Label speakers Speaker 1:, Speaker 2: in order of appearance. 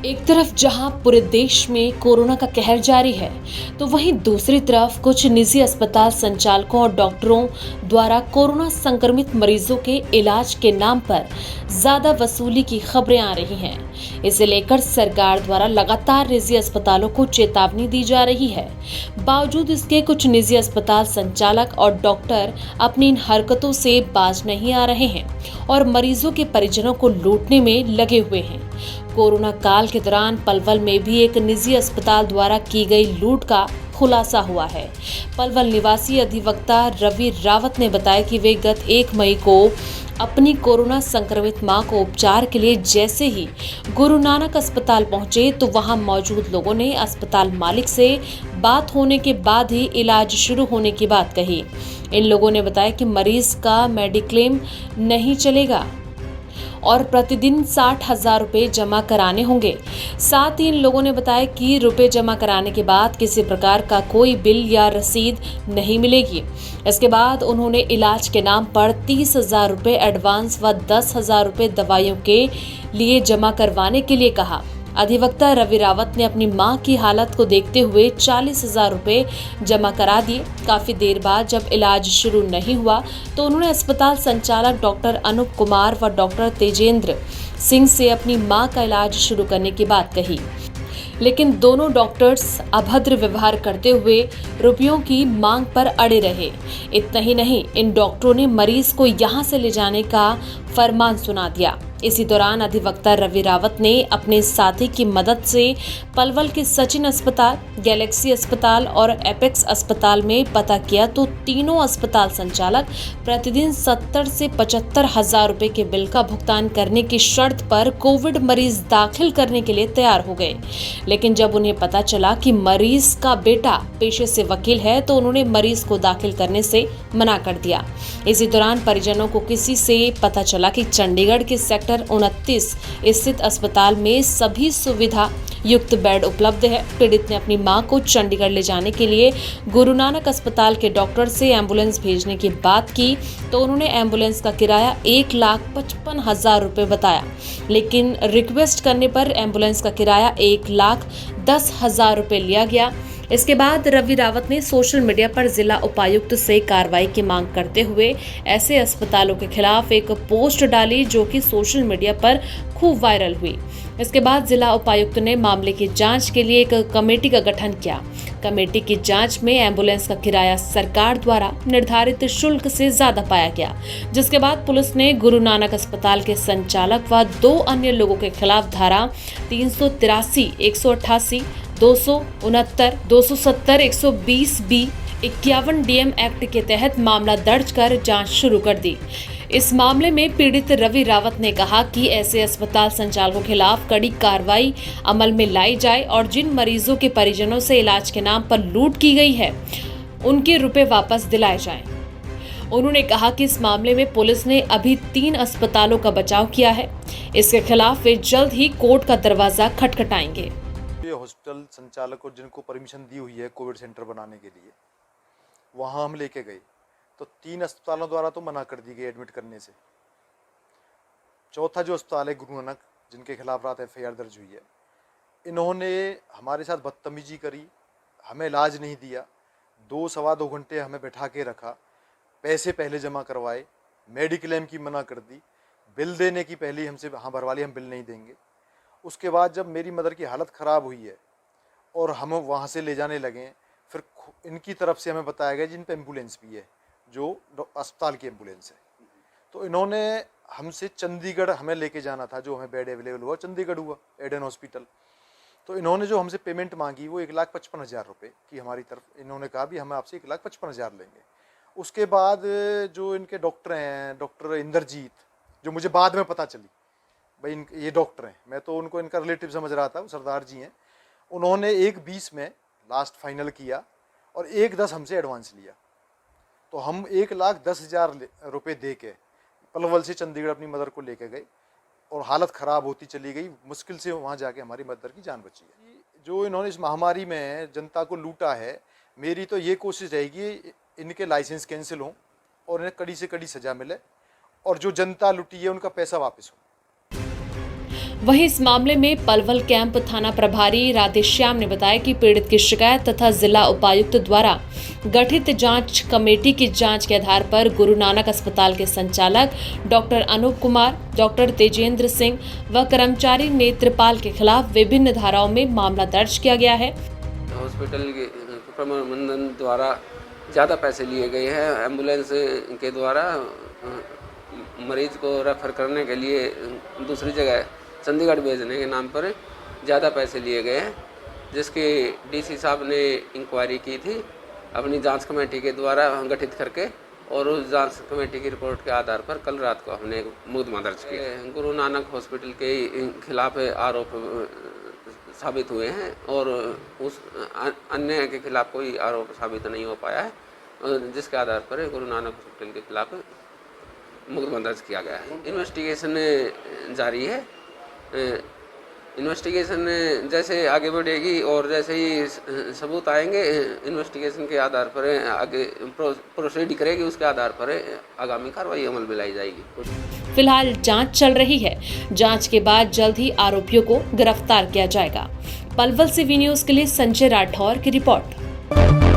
Speaker 1: एक तरफ जहां पूरे देश में कोरोना का कहर जारी है, तो वहीं दूसरी तरफ कुछ निजी अस्पताल संचालकों और डॉक्टरों द्वारा कोरोना संक्रमित मरीजों के इलाज के नाम पर ज्यादा वसूली की खबरें आ रही हैं। इसे लेकर सरकार द्वारा लगातार निजी अस्पतालों को चेतावनी दी जा रही है। बावजूद इसके कुछ निजी अस्पताल संचालक और डॉक्टर अपनी इन हरकतों से बाज नहीं आ रहे हैं और मरीजों के परिजनों को लूटने में लगे हुए हैं। कोरोना काल के दौरान पलवल में भी एक निजी अस्पताल द्वारा की गई लूट का खुलासा हुआ है। पलवल निवासी अधिवक्ता रवि रावत ने बताया कि वे गत 1 मई को अपनी कोरोना संक्रमित मां को उपचार के लिए जैसे ही गुरु नानक अस्पताल पहुंचे तो वहां मौजूद लोगों ने अस्पताल मालिक से बात होने के बाद ही इलाज शुरू होने की बात कही। इन लोगों ने बताया कि मरीज का मेडिक्लेम नहीं चलेगा और प्रतिदिन 60,000 रुपए जमा कराने होंगे। साथ ही इन लोगों ने बताया कि रुपए जमा कराने के बाद किसी प्रकार का कोई बिल या रसीद नहीं मिलेगी। इसके बाद उन्होंने इलाज के नाम पर 30,000 रुपए एडवांस व 10,000 रुपए दवाइयों के लिए जमा करवाने के लिए कहा। अधिवक्ता रवि रावत ने अपनी मां की हालत को देखते हुए 40,000 रुपए जमा करा दिए। काफी देर बाद जब इलाज शुरू नहीं हुआ तो उन्होंने अस्पताल संचालक डॉक्टर अनूप कुमार व डॉक्टर तेजेंद्र सिंह से अपनी मां का इलाज शुरू करने की बात कही, लेकिन दोनों डॉक्टर्स अभद्र व्यवहार करते हुए रुपयों की मांग पर अड़े रहे। इतना ही नहीं, इन डॉक्टरों ने मरीज को यहां से ले जाने का फरमान सुना दिया। इसी दौरान अधिवक्ता रवि रावत ने अपने साथी की मदद से पलवल के सचिन अस्पताल, गैलेक्सी अस्पताल और एपेक्स अस्पताल में पता किया तो तीनों अस्पताल संचालक प्रतिदिन 70 से 75,000 रुपए के बिल का भुगतान करने की शर्त पर कोविड मरीज दाखिल करने के लिए तैयार हो गए। लेकिन जब उन्हें पता चला कि मरीज का बेटा पेशे से वकील है तो उन्होंने मरीज को दाखिल करने से मना कर दिया। इसी दौरान परिजनों को किसी से पता चला कि चंडीगढ़ के सेक्टर 29 स्थित अस्पताल में सभी सुविधा युक्त बेड उपलब्ध है। पीड़ित ने अपनी मां को चंडीगढ़ ले जाने के लिए गुरु नानक अस्पताल के डॉक्टर से एम्बुलेंस भेजने की बात की तो उन्होंने एम्बुलेंस का किराया 1,55,000 रुपए बताया, लेकिन रिक्वेस्ट करने पर एम्बुलेंस का किराया 1,10,000 रुपए लिया गया। इसके बाद रवि रावत ने सोशल मीडिया पर जिला उपायुक्त से कार्रवाई की मांग करते हुए ऐसे अस्पतालों के खिलाफ एक पोस्ट डाली जो कि सोशल मीडिया पर खूब वायरल हुई। इसके बाद जिला उपायुक्त ने मामले की जांच के लिए एक कमेटी का गठन किया। कमेटी की जांच में एम्बुलेंस का किराया सरकार द्वारा निर्धारित शुल्क से ज्यादा पाया गया, जिसके बाद पुलिस ने गुरु नानक अस्पताल के संचालक व 2 अन्य लोगों के खिलाफ धारा 383, 188, 269, 270, 120 बी, 51 डीएम एक्ट के तहत मामला दर्ज कर जांच शुरू कर दी। इस मामले में पीड़ित रवि रावत ने कहा कि ऐसे अस्पताल संचालकों के खिलाफ कड़ी कार्रवाई अमल में लाई जाए और जिन मरीजों के परिजनों से इलाज के नाम पर लूट की गई है उनके रुपए वापस दिलाए जाएं। उन्होंने कहा कि इस मामले में पुलिस ने अभी 3 अस्पतालों का बचाव किया है। इसके खिलाफ वे जल्द ही कोर्ट का दरवाजा खटखटाएंगे।
Speaker 2: हॉस्पिटल संचालकों जिनको परमिशन दी हुई है कोविड सेंटर बनाने के लिए, वहां हम लेके गए तो 3 अस्पतालों द्वारा तो मना कर दी गई एडमिट करने से। चौथा जो अस्पताल है गुरु नानक, जिनके खिलाफ रात एफआईआर दर्ज हुई है, इन्होंने हमारे साथ बदतमीजी करी, हमें इलाज नहीं दिया, 2 सवा 2 घंटे हमें बैठा के रखा, पैसे पहले जमा करवाए, मेडिक्लेम की मना कर दी, बिल देने की पहले हमसे हाँ भरवा ली, हम बिल नहीं देंगे। उसके बाद जब मेरी मदर की हालत ख़राब हुई है और हम वहाँ से ले जाने लगे, फिर इनकी तरफ से हमें बताया गया जिन पे एम्बुलेंस भी है, जो अस्पताल की एम्बुलेंस है, तो इन्होंने हमसे चंडीगढ़ हमें लेके जाना था, जो हमें बेड अवेलेबल हुआ चंडीगढ़ हुआ एडन हॉस्पिटल। तो इन्होंने जो हमसे पेमेंट मांगी वो 1,55,000 रुपये की हमारी तरफ, इन्होंने कहा भी हम आपसे 1,55,000 लेंगे। उसके बाद जो इनके डॉक्टर हैं, डॉक्टर इंद्रजीत, जो मुझे बाद में पता चली भाई ये डॉक्टर हैं, मैं तो उनको इनका रिलेटिव समझ रहा था, वो सरदार जी हैं, उन्होंने 1,20 में लास्ट फाइनल किया और 1,10 हमसे एडवांस लिया। तो हम 1,10,000 रुपये दे के पलवल से चंडीगढ़ अपनी मदर को लेके गए और हालत ख़राब होती चली गई। मुश्किल से वहाँ जाके हमारी मदर की जान बची है। जो इन्होंने इस महामारी में जनता को लूटा है, मेरी तो ये कोशिश रहेगी इनके लाइसेंस कैंसिल हों और इन्हें कड़ी से कड़ी सज़ा मिले और जो जनता लुटी है उनका पैसा वापस हो।
Speaker 1: वहीं इस मामले में पलवल कैंप थाना प्रभारी राधेश्याम ने बताया कि पीड़ित की शिकायत तथा जिला उपायुक्त द्वारा गठित जांच कमेटी की जांच के आधार पर गुरु नानक अस्पताल के संचालक डॉक्टर अनूप कुमार, डॉक्टर तेजेंद्र सिंह व कर्मचारी नेत्रपाल के खिलाफ विभिन्न धाराओं में मामला दर्ज किया गया है।
Speaker 3: हॉस्पिटल के प्रबंधन द्वारा ज़्यादा पैसे लिए गए हैं। एम्बुलेंस के द्वारा मरीज को रेफर करने के लिए दूसरी जगह चंडीगढ़ भेजने के नाम पर ज़्यादा पैसे लिए गए हैं, जिसकी डीसी साहब ने इंक्वायरी की थी अपनी जांच कमेटी के द्वारा गठित करके, और उस जांच कमेटी की रिपोर्ट के आधार पर कल रात को हमने मुकदमा दर्ज किया। गुरु नानक हॉस्पिटल के खिलाफ आरोप साबित हुए हैं और उस अन्य के खिलाफ कोई आरोप साबित नहीं हो पाया है, जिसके आधार पर गुरु नानक हॉस्पिटल के खिलाफ मुकदमा दर्ज किया गया है। इन्वेस्टिगेशन जारी है। इन्वेस्टिगेशन जैसे आगे बढ़ेगी और जैसे ही सबूत आएंगे, इन्वेस्टिगेशन के आधार पर आगे प्रोसीड करेगी, उसके आधार पर आगामी कार्रवाई अमल में लाई जाएगी।
Speaker 1: फिलहाल जांच चल रही है। जांच के बाद जल्द ही आरोपियों को गिरफ्तार किया जाएगा। पलवल से वी न्यूज़ के लिए संजय राठौर की रिपोर्ट।